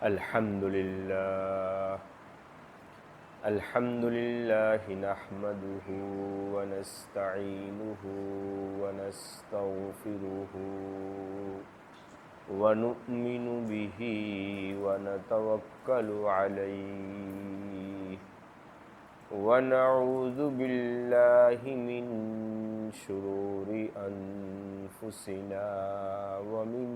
الحمد لله الحمد لله نحمده ونستعينه ونستغفره ونؤمن به ونتوكل عليه ونعوذ بالله من شرور أنفسنا ومن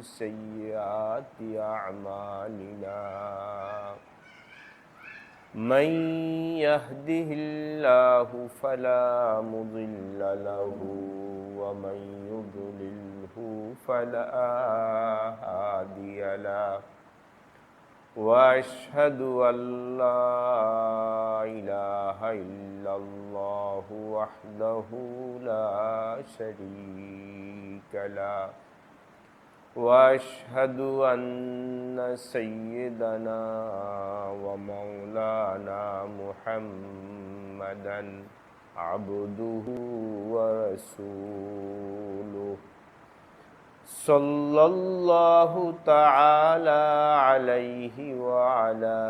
سيئات أعمالنا من يهده الله فلا مضل له ومن يضلله فلا هادي له وأشهد أن لا إله إلا الله وحده لا شريك له وأشهد أن سيدنا ومولانا محمدا عبده ورسوله صلى الله تعالى عليه وعلى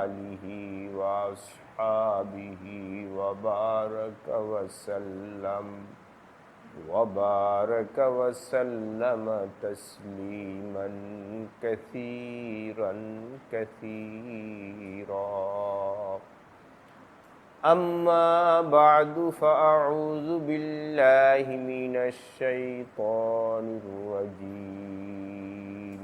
آله وأصحابه وبارك وسلم تسليما كثيرا أما بعد فأعوذ بالله من الشيطان الرجيم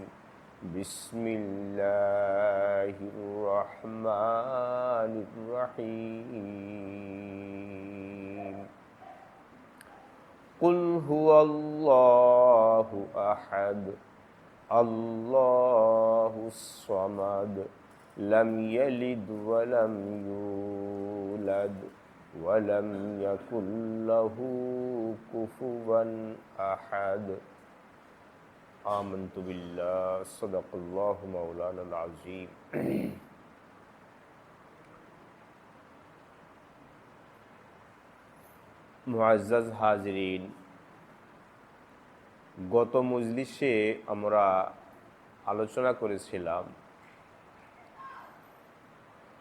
بسم الله الرحمن الرحيم قل هو الله أحد الله الصمد لم يلد ولم يولد ولم يكن له كفوا أحد آمنت بالله صدق الله مولانا العظيم মুআজ্জাজ হাজিরিন, গত মজলিসে আমরা আলোচনা করেছিলাম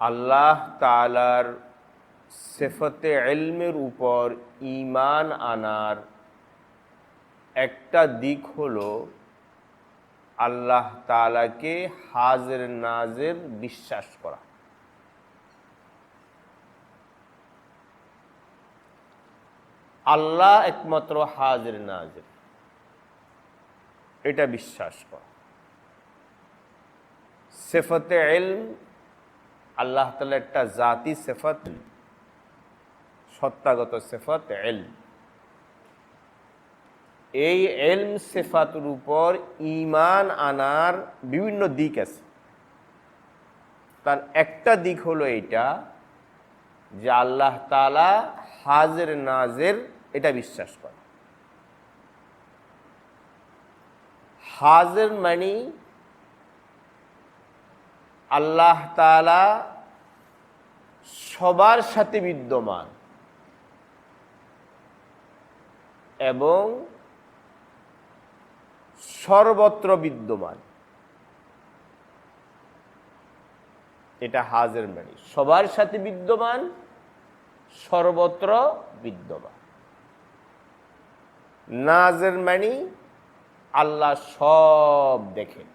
আল্লাহ তাআলার সিফাতে ইলমের উপর ঈমান আনার একটা দিক হলো আল্লাহ তাআলাকে হাজির নাজির বিশ্বাস করা। আল্লাহ একমাত্র হাজির নাজির, এটা বিশ্বাস করা। সিফাতে ইলম আল্লাহ তাআলা একটা জাতি সিফাত, সত্তাগত সিফাত ইলম। এই ইলম সিফাতের উপর ঈমান আনার বিভিন্ন দিক আছে। তার একটা দিক হলো এটা যে আল্লাহ তাআলা হাজির নাজির, এটা বিশ্বাস করে। হাজির মানে আল্লাহ তাআলা সবার সাথে বিদ্যমান এবং সর্বত্র বিদ্যমান। এটা হাজির মানে সবার সাথে বিদ্যমান, সর্বত্র বিদ্যমান। নাজির মানে আল্লাহ সব দেখেন।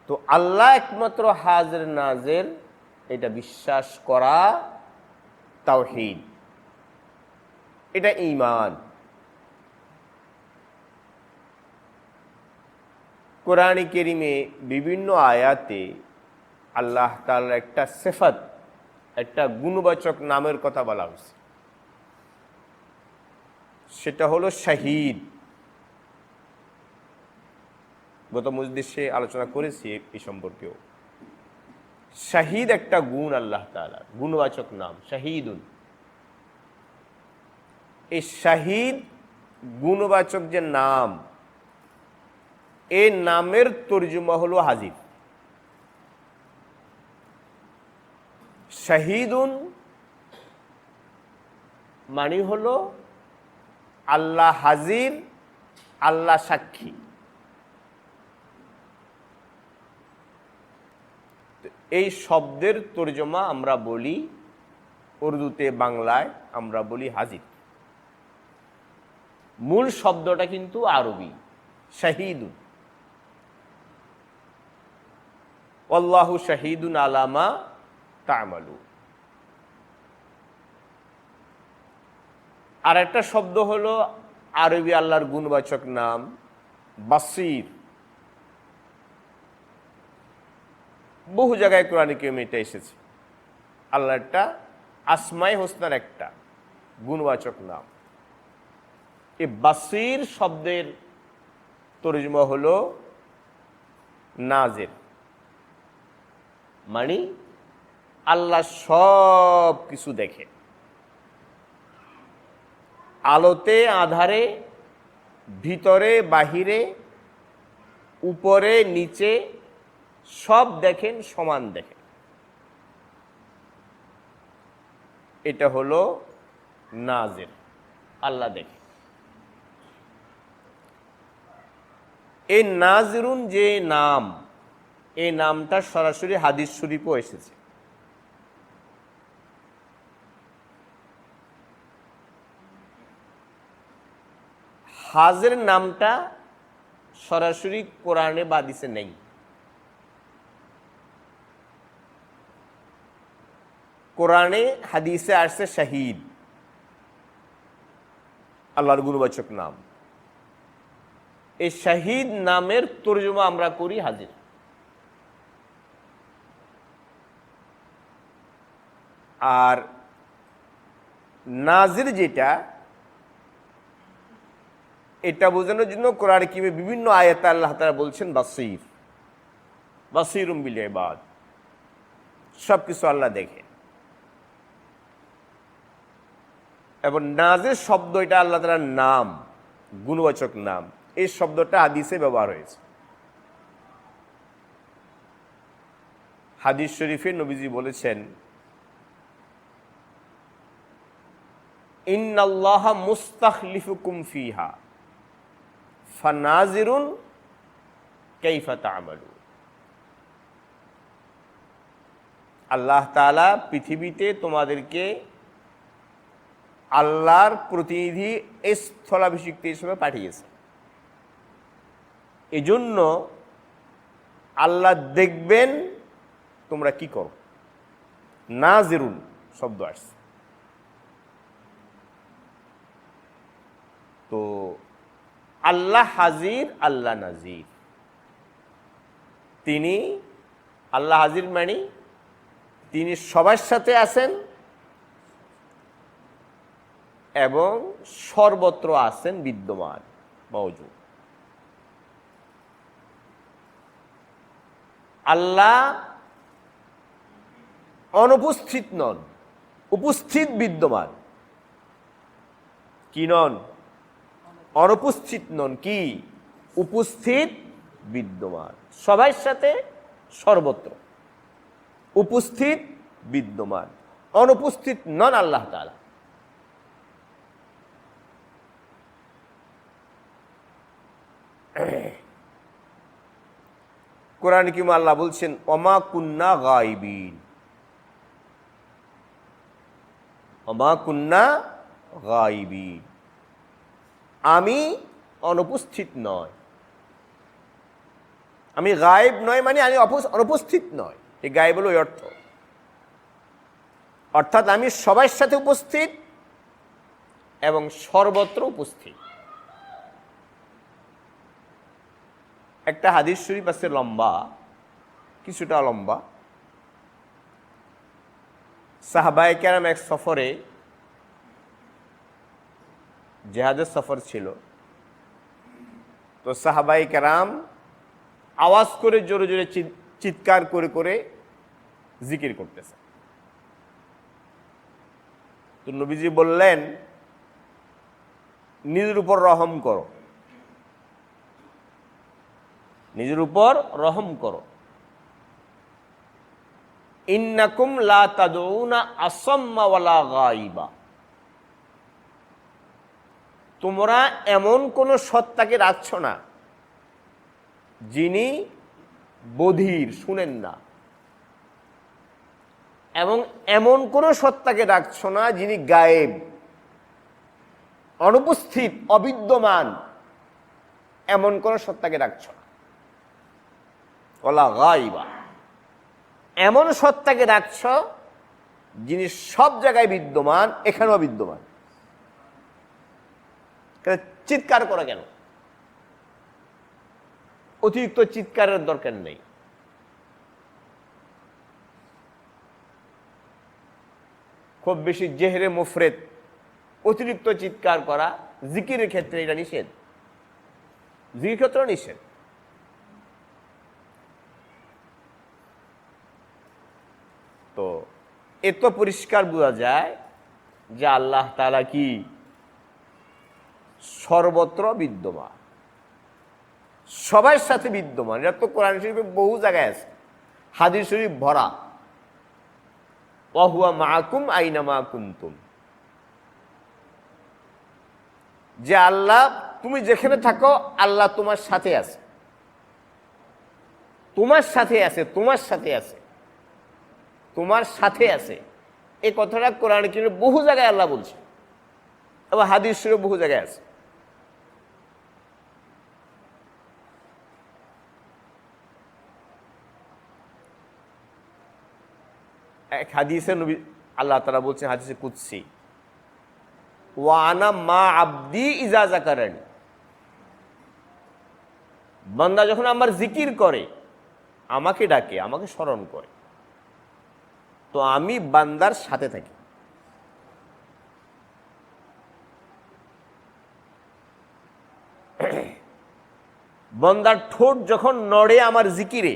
তো আল্লাহ একমাত্র হাজির নাজির, এটা বিশ্বাস করা তাওহীদ, এটা ঈমান। কোরআনে কারীমে বিভিন্ন আয়াতে আল্লাহ তাআলার একটা সিফাত, একটা গুণবাচক নামের কথা বলা হয়েছে, সেটা হলো শাহীদ। গত মজলিসে আলোচনা করেছি এই সম্পর্কেও। শাহীদ একটা গুণ, আল্লাহ তাআলার গুণবাচক নাম শাহীদুন। এই শাহীদ গুণবাচক যে নাম, এই নামের তর্জমা হলো হাজির। শাহীদুন মানে হলো আল্লাহ হাজির, আল্লাহ সাক্ষী। এই শব্দের তর্জমা আমরা বলি উর্দুতে, বাংলায় আমরা বলি হাজির। মূল শব্দটা কিন্তু আরবি, শাহিদুন। আল্লাহু শাহিদুন আলা মা তা'মালুন। আর একটা শব্দ হলো আরবি আল্লাহর গুণবাচক নাম বাসির। বহু জায়গায় কোরআনে কারিমে এটা এসেছে। আল্লাহ একটা আসমায়ে হোসনার একটা গুণবাচক নাম। এই বাসির শব্দের তর্জমা হলো নাজির, মানে আল্লাহ সব কিছু দেখে, আলোতে আধারে, ভিতরে বাহিরে, উপরে নিচে, সব দেখেন, সমান দেখেন। এটা হলো নাজির, আল্লাহ দেখে। এই নাজিরুন যে নাম, এই নামটা সরাসরি হাদিস শরীফও এসেছে। হাজির নামটা সরাসরি কোরআনে বা হাদিসে নেই। কোরআনে হাদিসে আসছে শাহিদ, আল্লাহর গুণবাচক নাম। এই শাহিদ নামের তর্জমা আমরা করি হাজির। আর নাজির যেটা, এটা বোঝানোর জন্য কোরআনে কারিমে বিভিন্ন আয়াতে আল্লাহ তাআলা বলছেন বাসীর, বাসীরুম বিল ইবাদ, সব কিছু আল্লাহ দেখে। এবং নাজির শব্দ, এটা আল্লাহ তাআলার নাম, গুণবাচক নাম। এই শব্দটা হাদিসে ব্যবহার হয়েছে। হাদিস শরীফে নবীজি বলেছেন, ইন্নাল্লাহা মুস্তাখলিফুকুম ফিহা ফানাজিরুন কাইফা তা'মালুন। আল্লাহ তাআলা পৃথিবীতে তোমাদেরকে আল্লাহর প্রতিনিধি স্থলাভিষিক্ত হিসেবে পাঠিয়েছে। এজন্য আল্লাহ দেখবেন তোমরা কি করো। নাজিরুন শব্দ আসছে। তো আল্লাহ হাজির, আল্লাহ নাজির। তিনি আল্লাহ হাজির মানে তিনি সবার সাথে আছেন এবং সর্বত্র আছেন, বিদ্যমান, মওজুদ। আল্লাহ অনুপস্থিত নন, উপস্থিত বিদ্যমান। কি নন? অনুপস্থিত নন, কি উপস্থিত বিদ্যমান। সবার সাথে, সর্বত্র উপস্থিত বিদ্যমান। অনুপস্থিত নন আল্লাহ তাআলা। কোরআন কারিমে আল্লাহ বলছেন, ওমা কুন্না গায়বিন, ওমা কুন্না গায়বিন, আমি অনুপস্থিত নয়। আমি গায়েব নয় মানে আমি অনুপস্থিত নয়। এই গায়েব হলো ওই অর্থ। অর্থাৎ আমি সবার সাথে উপস্থিত এবং সর্বত্র উপস্থিত। একটা হাদিস শরীফ আছে লম্বা, কিছুটা লম্বা। সাহাবায়ে কেরাম এক সফরে, জিহাদের সফর ছিল, তো সাহাবায়ে কেরাম আওয়াজ করে জোরে জোরে চিৎকার করে করে জিকির করতেছে। তো নবীজি বললেন, নিজের উপর রহম করো, নিজের উপর রহম করো। ইন্নাকুম লা তাদউনা আসাম্মা ওয়ালা গায়িবা, তোমরা এমন কোন সত্তাকে রাখছ না যিনি বধির, শুনেন না, এবং এমন কোন সত্তাকে রাখছ না যিনি গায়েব, অনুপস্থিত, অবিদ্যমান, এমন কোন সত্তাকে রাখছ না। ওয়ালা গায়বা, এমন সত্তাকে রাখছ যিনি সব জায়গায় বিদ্যমান, এখানেও বিদ্যমান। চিৎকার করা কেন? অতিরিক্ত চিৎকারের দরকার নেই। খুব বেশি জেহরে মুফরেদ, অতিরিক্ত চিৎকার করা জিকিরের ক্ষেত্রে এটা নিষেধ, জিকির ক্ষেত্রে নিষেধ। তো এত পরিষ্কার বোঝা যায় যে আল্লাহ তাআলা কি সর্বত্র বিদ্যমান, সবার সাথে বিদ্যমান। এটা তো কোরআন শরীফে বহু জায়গায় আছে, হাদিস শরীফ ভরা, ওয়া হুয়া মাআকুম আইনামা কুনতুম, যে আল্লাহ তুমি যেখানে থাকো আল্লাহ তোমার সাথে আছে, তোমার সাথে আছে, তোমার সাথে আছে, তোমার সাথে আছে। এই কথাটা কোরআন কারীমে বহু জায়গায় আল্লাহ বলছে, আবার হাদিস শরীফে বহু জায়গায় আছে। এক হাদিসে নবী আল্লাহ তাআলা বলছেন, হাদিসে কুদসি, ওয়া আনা মা আবদি ইজা যাকারানি, বান্দা যখন আমার জিকির করে, আমাকে ডাকে, আমাকে স্মরণ করে, তো আমি বান্দার সাথে থাকি। বান্দার ঠোঁট যখন নড়ে আমার জিকিরে,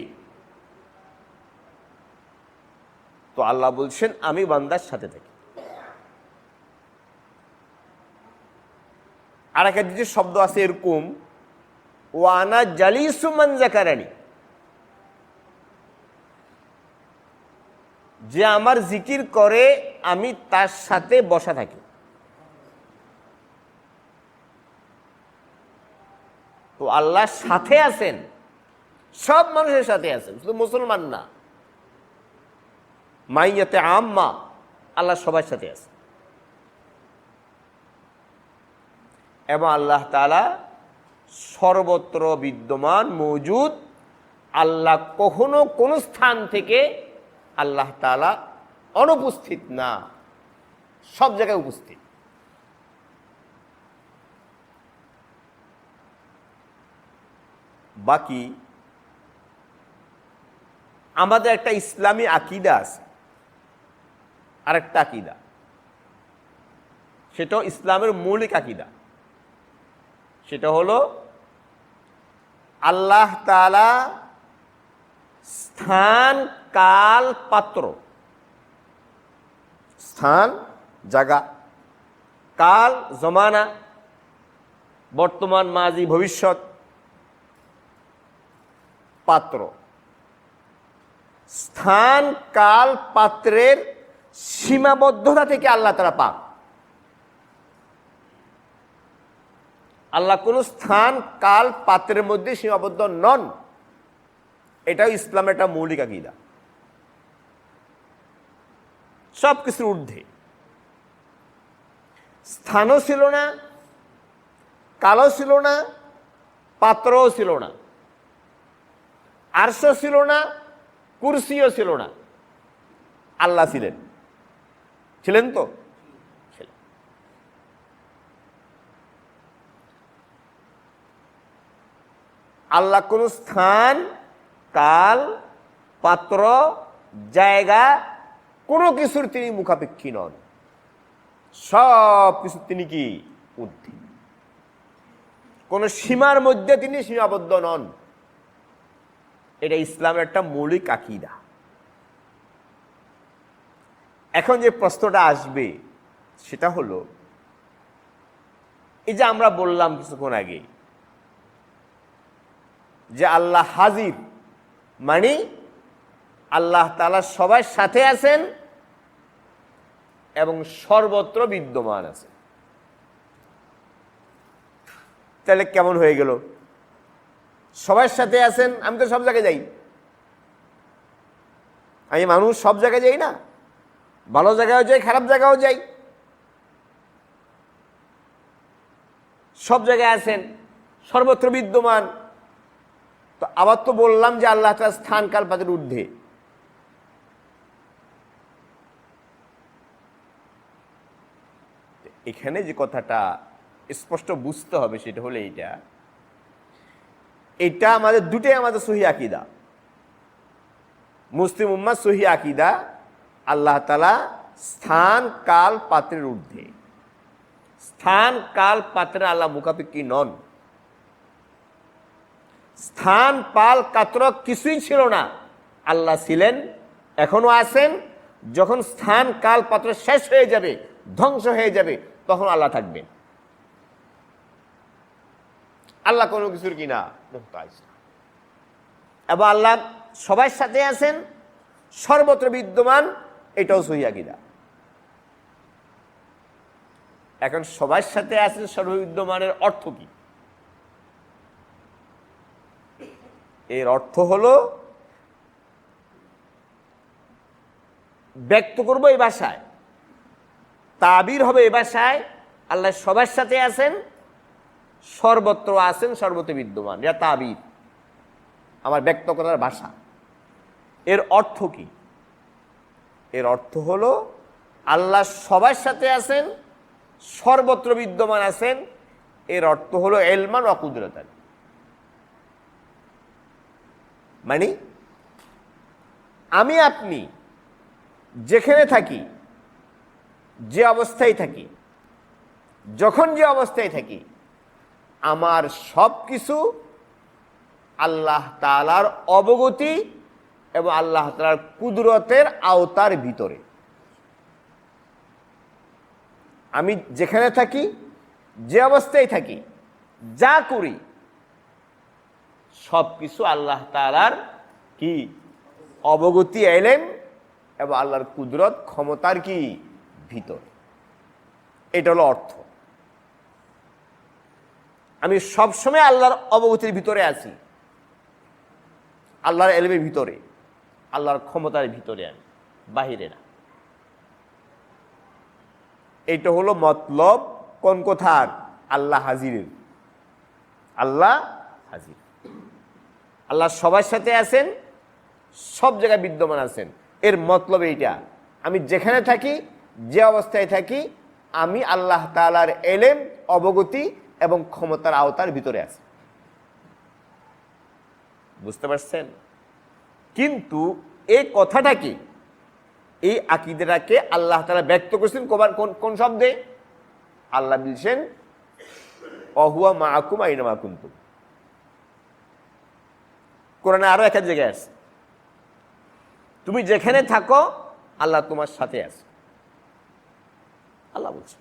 তো আল্লাহ বলছেন আমি বান্দার সাথে থাকি। আর একটা যে শব্দ আছে এরকম, ওয়ানা জালিসু মান যাকারানি, যে আমার জিকির করে আমি তার সাথে বসা থাকি। তো আল্লাহ সাথে আছেন, সব মানুষের সাথে আছেন, শুধু মুসলমান না, মাইয়াতে আম্মা, আল্লাহ সবার সাথে আছে। এবং আল্লাহ তাআলা সর্বত্র বিদ্যমান, মওজুদ। আল্লাহ কখনো কোন স্থান থেকে আল্লাহ তাআলা অনুপস্থিত না, সব জায়গায় উপস্থিত। বাকি আমাদের একটা ইসলামী আকীদা আছে, আরেকটা আকীদা, সেটাও ইসলামের মৌলিক আকীদা। সেটা হলো আল্লাহ তাআলা স্থান, কাল, পাত্র, স্থান জায়গা, কাল জমানা, বর্তমান, মাজি, ভবিষ্যৎ, পাত্র। স্থান, কাল, পাত্রের সীমাবদ্ধতা থেকে আল্লাহ তাআলা পাক। আল্লাহ কোন স্থান, কাল, পাত্রের মধ্যে সীমাবদ্ধ নন। এটাও ইসলামের একটা মৌলিক আকীদা, সব কিছুর ঊর্ধ্বে। স্থানও ছিল না, কালও ছিল না, পাত্রও ছিল না, আরশও ছিল না, কুরসিও ছিল না, আল্লাহ ছিলেন। ছিলেন তো? ছিলেন। আল্লাহ কোন স্থান, কাল, পাত্র, জায়গা, কোনো কিছুর তিনি মুখাপেক্ষী নন, সব কিছু তিনি কি ঊর্ধ্বে। কোন সীমার মধ্যে তিনি সীমাবদ্ধ নন। এটা ইসলামের একটা মৌলিক আকীদা। এখন যে প্রশ্নটা আসবে সেটা হলো, এই যে আমরা বললাম কিছুক্ষণ আগে যে আল্লাহ হাজির, মানে আল্লাহ তাআলা সবার সাথে আছেন এবং সর্বত্র বিদ্যমান আছেন। তাহলে কেমন হয়ে গেল? সবার সাথে আছেন, আমি তো সব জায়গায় যাই, আমি মানুষ, সব জায়গায় যাই না, ভালো জায়গাও যাই, খারাপ জায়গাও যাই, সব জায়গায় আছেন, সর্বত্র বিদ্যমান। তো আবার তো বললাম যে আল্লাহ তাআলা স্থান কাল পাতের ঊর্ধ্বে। এখানে যে কথাটা স্পষ্ট বুঝতে হবে সেটা হলো এটা আমাদের দুটোই আমাদের সহি আকীদা, মুসলিম উম্মাহ সহি আকীদা। আল্লাহ তাআলা স্থান কাল পাত্রের ঊর্ধ্বে। স্থান কাল পাত্রে আল্লাহ মুখাপেক্ষী নন। স্থান পাল কাত্র কিছুই ছিল না, আল্লাহ ছিলেন, এখনো আছেন। যখন স্থান কাল পাত্র শেষ হয়ে যাবে, ধ্বংস হয়ে যাবে, তখন আল্লাহ থাকবেন। আল্লাহ কোনো কিছুর কিনা মুহতাজ না। এবং আল্লাহ সবার সাথে আছেন, সর্বত্র বিদ্যমান, এটাও সহিহ আকীদা। এখন সবার সাথে আছেন, সর্ববিদ্যমানের অর্থ কি? এর অর্থ হলো, ব্যক্ত করবো এই ভাষায়, তাবির হবে এই ভাষায়, আল্লাহ সবার সাথে আছেন, সর্বত্র আছেন, সর্বত্র বিদ্যমান। এটা তাবির, আমার ব্যক্ত করার ভাষা। এর অর্থ কি? এর অর্থ হলো আল্লাহ সবার সাথে আছেন, সর্বত্র বিদ্যমান আছেন। এর অর্থ হলো ইলমান ওয়া কুদরাতান। মানে আমি আপনি যেখানে থাকি, যে অবস্থায় থাকি, যখন যে অবস্থায় থাকি, আমার সব কিছু আল্লাহ তাআলার অবগতি এবং আল্লাহ তাআলার কুদরতের আওতার ভিতরে। আমি যেখানে থাকি, যে অবস্থায় থাকি, যা করি, সব কিছু আল্লাহ তাআলার কি অবগতি, ইলম এবং আল্লাহর কুদরত, ক্ষমতার কি ভিতর। এটা হলো অর্থ। আমি সবসময় আল্লাহর অবগতির ভিতরে আছি, আল্লাহর ইলমের ভিতরে, আল্লাহর ক্ষমতার ভিতরে, আমি বাহিরে না। এটা হলো মতলব কোন কথার? আল্লাহ হাজিরের। আল্লাহ হাজির, আল্লাহ সবার সাথে আছেন, সব জায়গায় বিদ্যমান আছেন। এর মতলব এইটা, আমি যেখানে থাকি, যে অবস্থায় থাকি, আমি আল্লাহ তাআলার ইলম, অবগতি এবং ক্ষমতার আওতার ভিতরে আছি। বুঝতে পারছেন? কিন্তু এই কথাটা কি, এই আকীদাটাকে আল্লাহ তাআলা ব্যক্ত করেছেন কোন শব্দে? আল্লাহ বলছেন ওয়াহুয়া মাআকুম আইনামা কুনতুম। কোরআনে আরো এক জায়গায় আছে, তুমি যেখানে থাকো আল্লাহ তোমার সাথে আছে, আল্লাহ বলছে।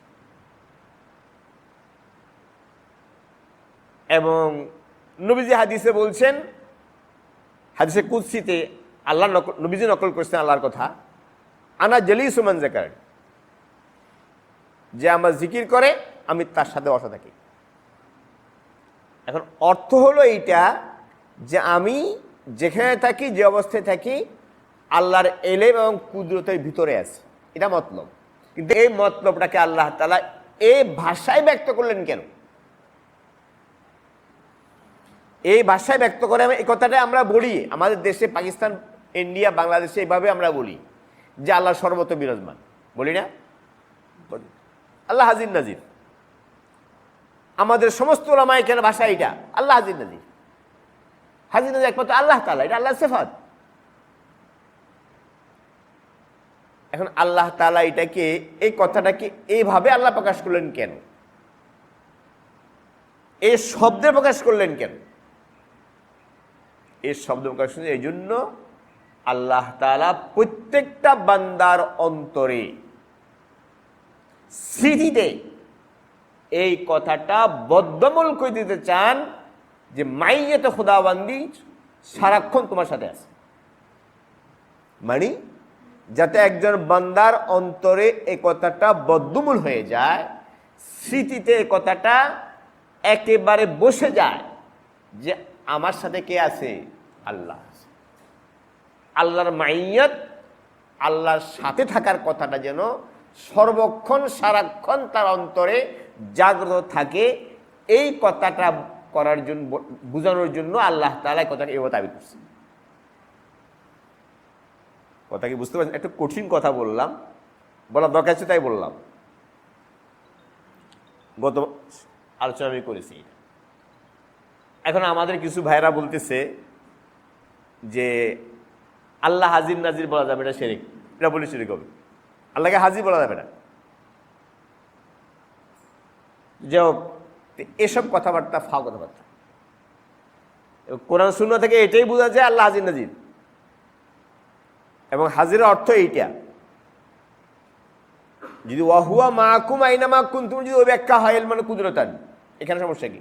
এবং নবীজি হাদিসে বলছেন, হাদিসে কুদসিতে আল্লাহ নবীজি নকল করছেন আল্লাহর কথা, আনা জালিসু মান যাকারানি, যে আমার জিকির করে আমি তার সাথে বসা থাকি। এখন অর্থ হলো এইটা যে আমি যেখানে থাকি, যে অবস্থায় থাকি, আল্লাহর ইলম এবং কুদরতের ভিতরে আছে, এটা মতলব। কিন্তু এই মতলবটাকে আল্লাহ তাআলা এই ভাষায় ব্যক্ত করলেন কেন? এই ভাষায় ব্যক্ত করে, এই কথাটা আমরা বলি আমাদের দেশে, পাকিস্তান, ইন্ডিয়া, বাংলাদেশে এইভাবে আমরা বলি যে আল্লাহ সর্বত্র বিরাজমান, বলি না? আল্লাহ হাজির নাজির। আমাদের সমস্ত উলামায়ে কেরামের ভাষা এটা, আল্লাহ হাজির নাজির। হাজির নাজির একমাত্র আল্লাহ তাআলা, এটা আল্লাহর সিফাত। এখন আল্লাহ তাআলা এটাকে, এই কথাটাকে এইভাবে আল্লাহ প্রকাশ করলেন কেন? এই শব্দে প্রকাশ করলেন কেন? এই শব্দ প্রকাশ করলেন এই জন্য, আল্লাহ তাআলা প্রত্যেকটা বান্দার অন্তরে, স্মৃতিতে এই কথাটা বদ্ধমূল করে দিতে চান যে মাইয়াতে খোদাবান্দি সারাক্ষণ তোমার সাথে আছে। মানে যাতে একজন বান্দার অন্তরে এই কথাটা বদ্ধমূল হয়ে যায়, স্মৃতিতে এই কথাটা একেবারে বসে যায় যে আমার সাথে কে আছে? আল্লাহ। আল্লাহর মাইয়াত, আল্লাহর সাথে থাকার কথাটা যেন সর্বক্ষণ সারাক্ষণ তার অন্তরে জাগ্রত থাকে, এই কথাটা করার জন্য, বোঝানোর জন্য আল্লাহ তাআলা এই কথাকে এভাবে দাবি করছে। কথা কি বুঝতে পারছেন? একটু কঠিন কথা বললাম, বলা দরকার আছে তাই বললাম। গত আলোচনা আমি করেছি। এখন আমাদের কিছু ভাইরা বলতেছে যে আল্লাহ হাজির নাজির বলা যাবে না, শিরক। এটা বলে শিরক হবে, আল্লাহকে হাজির বলা যাবে না। যে এসব কথাবার্তা ফাও কথাবার্তা। কোরআন সুন্নাহ থেকে এটাই বোঝা যায় আল্লাহ হাজির নাজির, এবং হাজিরের অর্থ এইটা। যদি ওয়াহুয়া মাকুম আইনা মাকুম, তুমি যদি ওই ব্যাখ্যা হয় মানে কুদরতান, এখানে সমস্যা কি?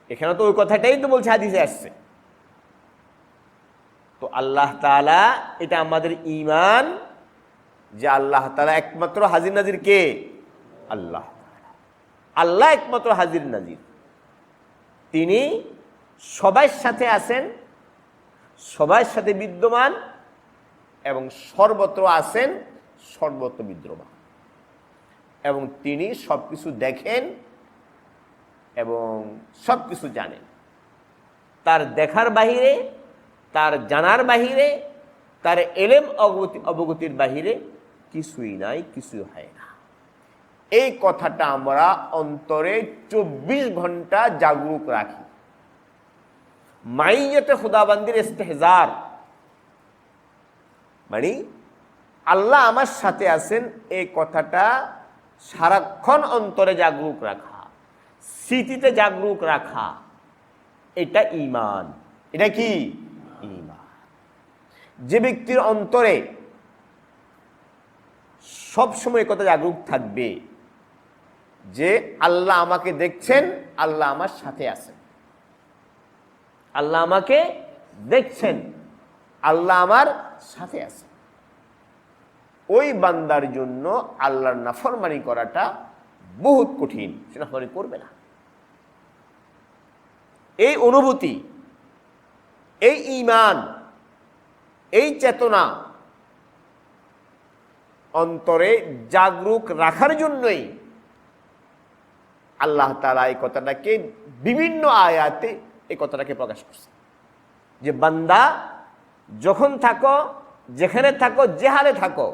এখানে তো ওই কথাটাই তো বলছে, হাদিসে আসছে। তো আল্লাহ তাআলা, এটা আমাদের ঈমান যে আল্লাহ তাআলা একমাত্র হাজির নাজির। কে? আল্লাহ। আল্লাহ একমাত্র হাজির নাজির। তিনি সবার সাথে আছেন, সবার সাথে বিদ্যমান, এবং সর্বত্র আছেন, সর্বত্র বিদ্যমান, এবং তিনি সবকিছু দেখেন এবং সবকিছু জানেন। তার দেখার বাহিরে, তার জানার বাহিরে, তার এলেম অবগতির বাহিরে কিছুই নাই, কিছুই হয় না। এই কথাটা আমরা অন্তরে 24 ঘন্টা জাগরুক রাখি। মাইয়াতে খুদাবান্দির ইস্তেহজার মানে আল্লাহ আমার সাথে আছেন, এই কথাটা সারাক্ষণ অন্তরে জাগরুক রাখা, স্মৃতিতে জাগরুক রাখা, এটা ঈমান। এটা কি? ঈমান। যে ব্যক্তির অন্তরে সবসময় কথা জাগরুক থাকবে যে আল্লাহ আমাকে দেখছেন, আল্লাহ আমার সাথে আছেন, আল্লাহ আমাকে দেখছেন, আল্লাহ আমার সাথে আছেন, ওই বান্দার জন্য আল্লাহর নাফরমানি করাটা বহুত কঠিন। সে নাফরমানি করবে না। এই অনুভূতি, এই ঈমান, এই চেতনা অন্তরে জাগরুক রাখার জন্যই আল্লাহ তাআলা এই কথাটাকে বিভিন্ন আয়াতে এই কথাটাকে প্রকাশ করছে যে বান্দা যখন থাকো, যেখানে থাকো, যে হালে থাকো,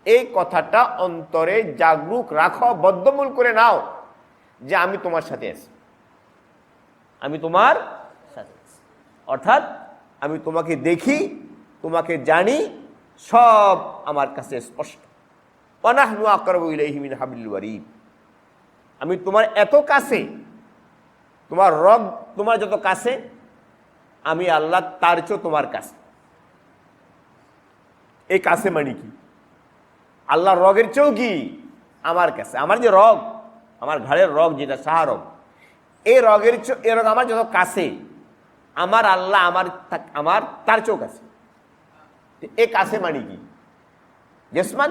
এই কথাটা অন্তরে জাগরুক রাখো, বদ্ধমূল করে নাও যে আমি তোমার সাথে আছি, আমি তোমার সাথে আছি। অর্থাৎ আমি তোমাকে দেখি, তোমাকে জানি, সব আমার কাছে স্পষ্ট। ওয়ানাহনু আকরাবু ইলাইহি মিন হাবলিল ওয়ারিদ, আমি তোমার এত কাছে, তোমার রব তোমার যত কাছে, আমি আল্লাহ তার চেয়েও তোমার কাছে। এই কাছে মানে কি? আল্লাহর রগের চেয়েও কি আমার কাছে। আমার যে রগ, আমার ঘাড়ের রগ যেটা সাহারগ, এই রগের চেয়ে এ রগ আমার যত কাছে, আমার আল্লাহ আমার তার চেয়েও কাছে। এ কাছে মানে কি? জেসমান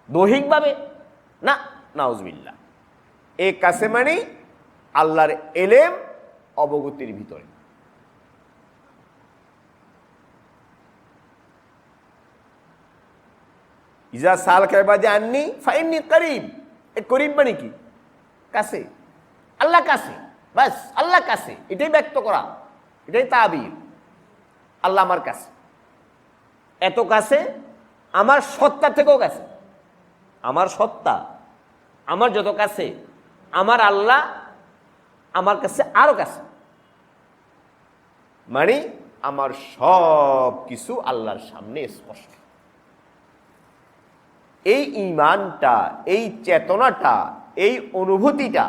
দৈহিকভাবে না, নাউজুবিল্লাহ। এ কাছে মানে আল্লাহর এলেম অবগতির ভিতরে। ইজা সালকা ইবাদি আন্নি ফাইন্নী করিব, এ করিব মানে কি? কাছে, আল্লাহ কাছে, বাস আল্লাহ কাছে, এটাই ব্যক্ত করা, এটাই তাবির। আল্লাহ আমার কাছে, এত কাছে, আমার সত্তা থেকেও কাছে। আমার সত্তা আমার যত কাছে, আমার আল্লাহ আমার কাছে আরো কাছে। মানে আমার সব কিছু আল্লাহর সামনে স্পষ্ট। এই ঈমানটা, এই চেতনাটা, এই অনুভূতিটা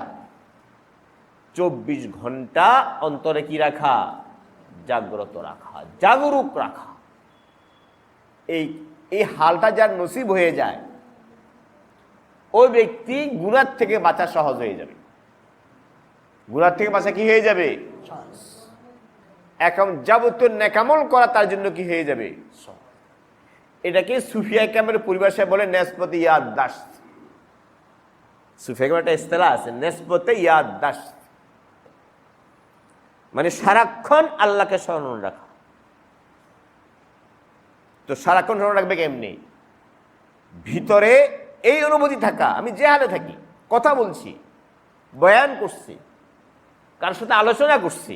24 ঘন্টা অন্তরে কি রাখা? জাগ্রত রাখা, জাগরুক রাখা। এই হালটা যার নসিব হয়ে যায়, ওই ব্যক্তি গুনাহ থেকে বাঁচা সহজ হয়ে যাবে। গুনাহ থেকে বাঁচা কি হয়ে যাবে? এখন যাবতীয় নেকামল করা তার জন্য কি হয়ে যাবে? এটাকে সুফিয়া কামের পরিভাষায় বলে নেসবত ইয়াদ দাস। সুফিয়ার একটা ইস্তেলাহ আছে, নেসবতে ইয়াদদাশত, মানে সারাক্ষণ আল্লাহকে স্মরণ রাখা। তো সারাক্ষণ স্মরণ রাখবে কেমনি? ভিতরে এই অনুভূতি থাকা, আমি যে হালে থাকি, কথা বলছি, বয়ান করছি, কার সাথে আলোচনা করছি,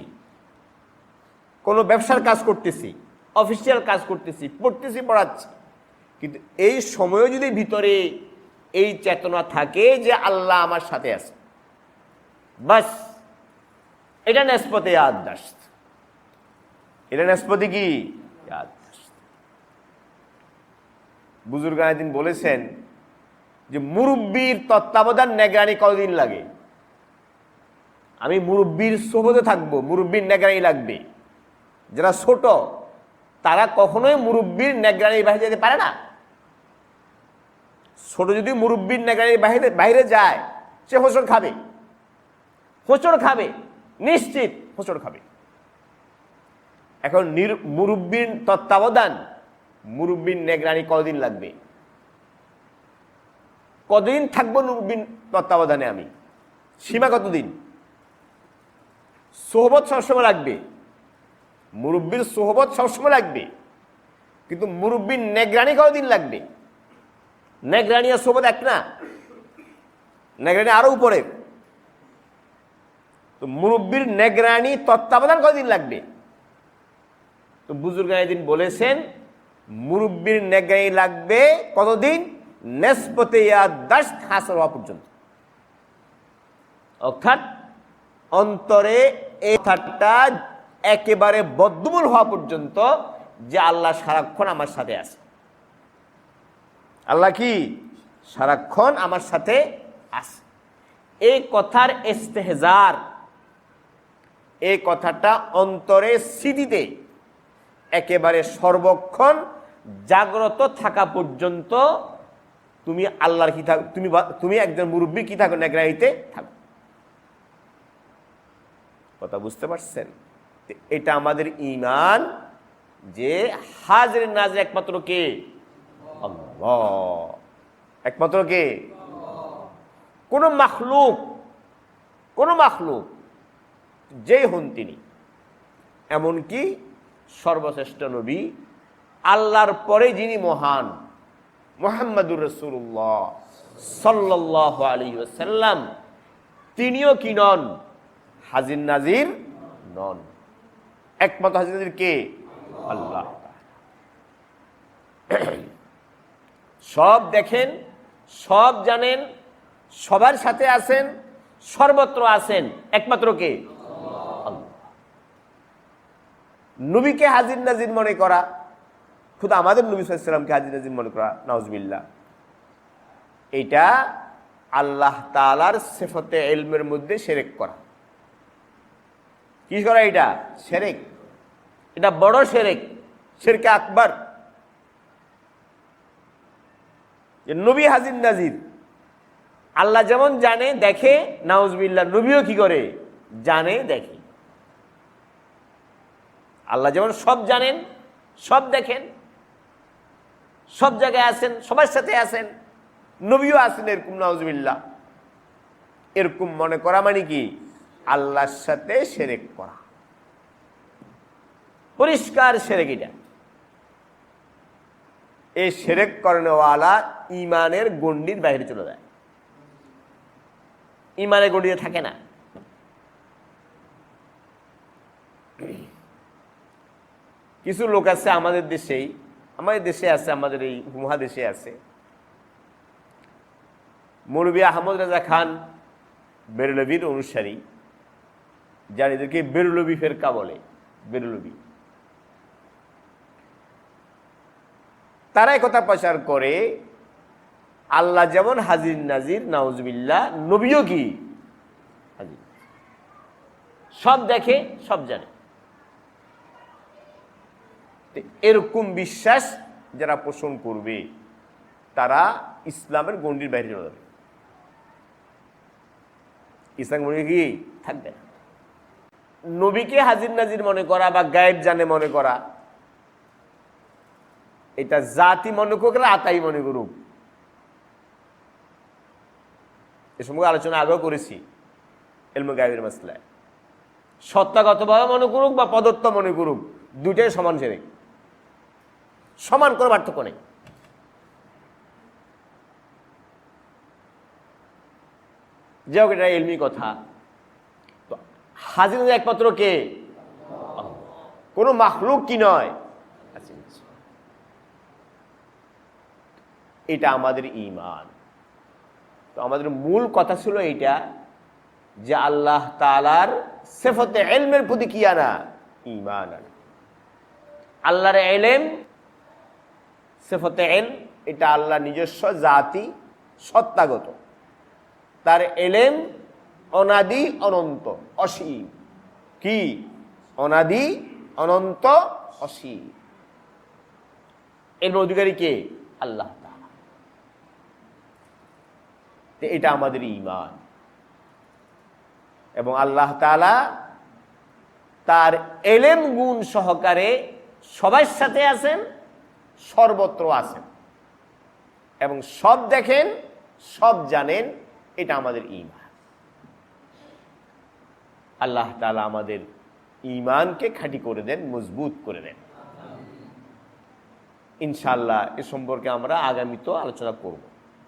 কোনো ব্যবসার কাজ করতেছি, অফিসিয়াল কাজ করতেছি, পড়তেছি, পড়াচ্ছি, কিন্তু এই সময়ও যদি ভিতরে এই চেতনা থাকে যে আল্লাহ আমার সাথে আছে, বাস এটা নেসবতে ইয়াদদাশত। এটা নেসবতে কি? ইয়াদদাশত। বুজুর্গানে দিন বলেছেন যে মুরব্বির তত্ত্বাবধান নেগরানি কতদিন লাগে? আমি মুরব্বির সোহবতে থাকবো, মুরব্বির নেগরানি লাগবে। যারা ছোট তারা কখনোই মুরব্বির নেগরানির বাইরে যেতে পারে না। ছোট যদি মুরব্বির নেগরানির বাইরে যায়, সে হোঁচট খাবে, হোঁচট খাবে, নিশ্চিত হোঁচট খাবে। এখন মুরব্বির তত্ত্বাবধান, মুরব্বির নেগরানি কতদিন লাগবে? কতদিন থাকবো মুরব্বির তত্ত্বাবধানে? আমি সীমা কতদিন? সোহবত সবসময় লাগবে, মুরব্বির সোহবত সবসময় লাগবে, কিন্তু মুরব্বির নেগরানি কতদিন লাগবে? নেগরানি আর সোহবত এক না, নেগরানি আরো উপরে। তো মুরব্বির নেগরানি তত্ত্বাবধান কতদিন লাগবে? তো বুজুর্গানে দিন বলেছেন মুরব্বির নেগরানি লাগবে কতদিন? নেসবতে ইয়াদদাশত হাসিল হওয়া পর্যন্ত। অর্থাৎ অন্তরে এই কথাটা একেবারে বদ্ধমূল হওয়া পর্যন্ত যে আল্লাহ সারাক্ষণ আমার সাথে আছে। আল্লাহ কি সারাক্ষণ আমার সাথে আছে, এই কথার ইস্তেহজার, এই কথাটা অন্তরে স্মৃতিতে একেবারে সর্বক্ষণ জাগ্রত থাকা পর্যন্ত তুমি আল্লাহর কি থাকো, তুমি একজন মুরব্বী কি থাকো? নেগরানিতে থাকো। কথা বুঝতে পারছেন? এটা আমাদের ঈমান যে হাজির নাজির একমাত্র কে? আল্লাহ। একমাত্র কে? কোন মাখলুক যেই হন তিনি, এমনকি সর্বশ্রেষ্ঠ নবী আল্লাহর পরে যিনি মহান, মুহাম্মাদুর রাসূলুল্লাহ সাল্লাল্লাহু আলাইহি ওয়াসাল্লাম, তিনিও কি নন? হাজির নাজির নন। একমাত্র হাজির নাজির কে? আল্লাহ। সব দেখেন, সব জানেন, সবার সাথে আছেন, সর্বত্র আছেন, একমাত্র কে? আল্লাহ। নবীকে হাজির নাজির মনে করা, খুদ আমাদের নবী সাল্লাল্লাহু আলাইহি ওয়াসাল্লামকে হাজির নাজির মনে করা, নাউজুবিল্লাহ, এটা আল্লাহ তাআলার সিফাতে ইলমের মধ্যে শিরক করা। কি করা? এটা শিরক, এটা বড় শিরক, শিরকে আকবার। যে নবী হাজির নাজির, আল্লাহ যেমন জানে দেখে, নাউজুবিল্লাহ নবীও কি করে? জানে দেখে। আল্লাহ যেমন সব জানেন, সব দেখেন, সব জায়গায় আছেন, সবার সাথে আছেন, নবীও আছেন এরকম, নাউজুবিল্লাহ। এরকম মনে করা মানে কি? আল্লাহর সাথে শিরক করা, পরিষ্কার শিরক। এটা এই শিরক করেনওয়ালা ঈমানের গণ্ডির বাইরে চলে যায়, ঈমানের গণ্ডিতে থাকে না। কিছু লোক আছে আমাদের দেশেই, আমাদের দেশে আছে, আমাদের এই মহাদেশে আছে, মৌলভী আহমদ রাজা খান বেরলভীর অনুসারী, যারা এদেরকে বেরলভী ফেরকা বলে, বেরলভী, তারা একথা প্রচার করে আল্লাহ যেমন হাজির নাজির, নাউজুবিল্লাহ নবীও কি হাজির, সব দেখে, সব জানে। এরকম বিশ্বাস যারা পোষণ করবে তারা ইসলামের গণ্ডির বাইরে চলে যাবে, ইসলাম গণ্ডি কি থাকবে না। নবীকে হাজির নাজির মনে করা বা গায়েব জানে মনে করা, এটা জাতি মনে করুক, আতাই মনে করুক, এ সম্পর্কে আলোচনা আগেও করেছি ইলমে গায়বের মাসলায়। সত্তাগতভাবে মনে করুক বা প্রদত্ত মনে করুক, দুইটাই সমান জেনে, সমান কোনো পার্থক্য নেই। যাই হোক, এটা ইলমি কথা। তো হাজির একমাত্র কে? কোনো মাখলুক কি নয়। এটা আমাদের ঈমান। তো আমাদের মূল কথা ছিল এইটা যে আল্লাহ তাআলার সিফাতে ইলমের প্রতি কি আনা? ঈমান আনা। আল্লাহর ইলম, সিফাতে ইলম, এটা আল্লাহ নিজস্ব জাতি, সত্তাগত। তার ইলম অনাদি অনন্ত অসীম। কি? অনাদি অনন্ত অসীম। এর অধিকারী কে? আল্লাহ তাআলা। এটা আমাদের ঈমান। এবং আল্লাহ তাআলা তার ইলম গুণ সহকারে সবার সাথে আছেন, সর্বত্র আছেন এবং সব দেখেন, সব জানেন। এটা আমাদের ঈমান। আল্লাহ তাআলা আমাদের ঈমানকে খাঁটি করে দেন, মজবুত করে দেন। ইনশাআল্লাহ এ সম্পর্কে আমরা আগামীতেও আলোচনা করব।